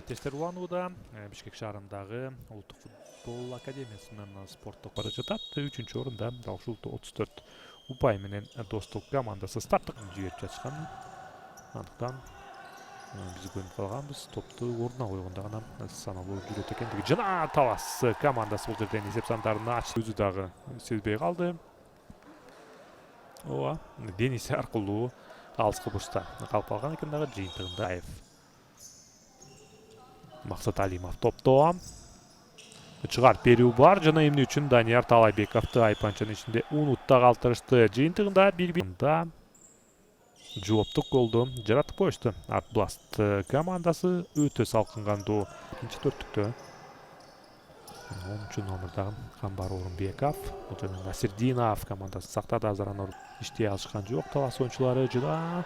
Әріптестер уланууда Бишкек шаарындагы Улуттук футбол академиясынан спорттук бара жатат. 3-чү орунда Далшулту 34 упай менен Достук командасы старттык жиберип жатышкан. Андыктан биз көрүп калганбыз. Топту ордуна койгондо гана саналуу жүрөт экендиги. Жана Талас командасы бул жерден эсеп сандарын ачты. Өзү дагы сезбей калды. Ооба, Денис аркылуу алыскы бурчта калып калган экен дагы жыйынтыгында. Максат Алимов топто. Чыгарып берүү бар. Жана эмне үчүн Данияр Талайбековду Айпанчанын ичинде унутта калтырышты. Жыйынтыгында 1-1 жооптук голду жаратып коюшту. Артбласт командасы өтө салкынгандуу. Экинчи төрттүктө 10 номердагы Камбар Орунбеков, жана Насирдинов командасын сактады. Азыр иштей алышкан жок Талас оюнчулары. Жана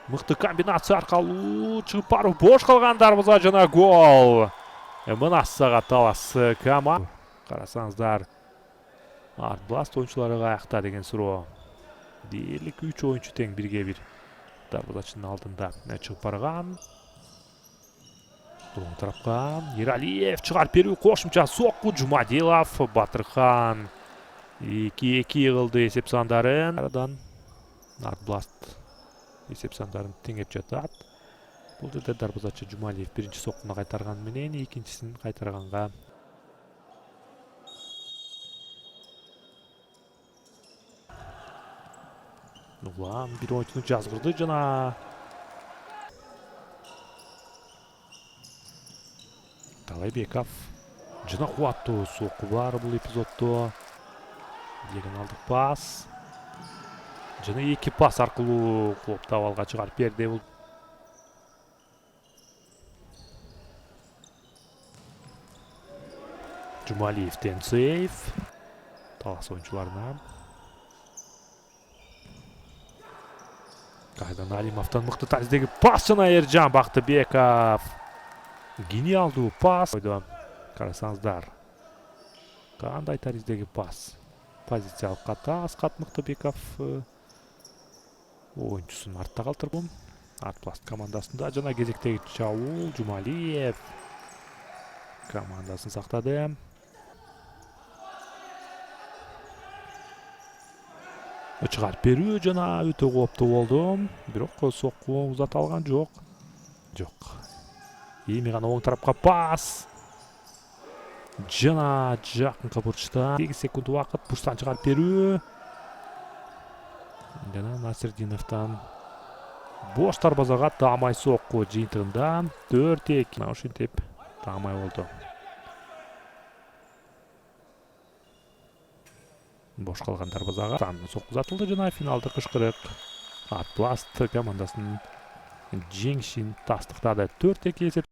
мыкты комбинация аркылуу чыгып барып бош калган дарбаза жана гол. Мына сага Талас команда. Карасаңыздар, Артбласт оюнчулары каякта деген суроо. Дээрлик 3 оюнчу тең 1-1 дарбазачынын алдында чыгып барган. Оң тарапка Ералиев чыгарып берүү, кошумча сокку Жумадилов, Батырхан 2-2 кылды эсеп сандарын. Арадан Артбласт эсеп сандарын теңеп жатат. Бул жерде дарбазачы Жумалиев биринчи соккуна кайтарган менен экинчисин кайтарганга улам бир оюнчуну жазгырды. Жана Талайбеков жана кубаттуу сокку бар бул эпизоддо. Диагоналдык пас жана 2 пас аркылуу клуб табалга чыгарып берди. Бул Жумалиевден сейф Талас оюнчуларына. Кайдан Алимовдон мыкты тариздеги пас жана Эржан Бактыбеков гениалдуу пас койду. Карасаңыздар, кандай тариздеги пас. Позициялык ката Аскат Мыктыбеков оюнчусун артта калтырган. Артбласт командасында жана кезектеги чабуул Жумалиев командасын сактады. Чыгарып берүү жана өтө кооптуу болду. Бирок сокку узатылган жок. Эми гана оң тарапка пас. Жана жакынкы бурчта 8 секунд убакыт, бурчтан чыгарып берүү. Жана Насирдиновдон бош дарбазага таамай сокку. Жыйынтыгында 4-2. Ошентип таамай болду. Бош калган дарбазага сокку узатылды жана финалдык кышкырык Артбласт командасынын жеңишин тастыктады. 4-2 эсеп.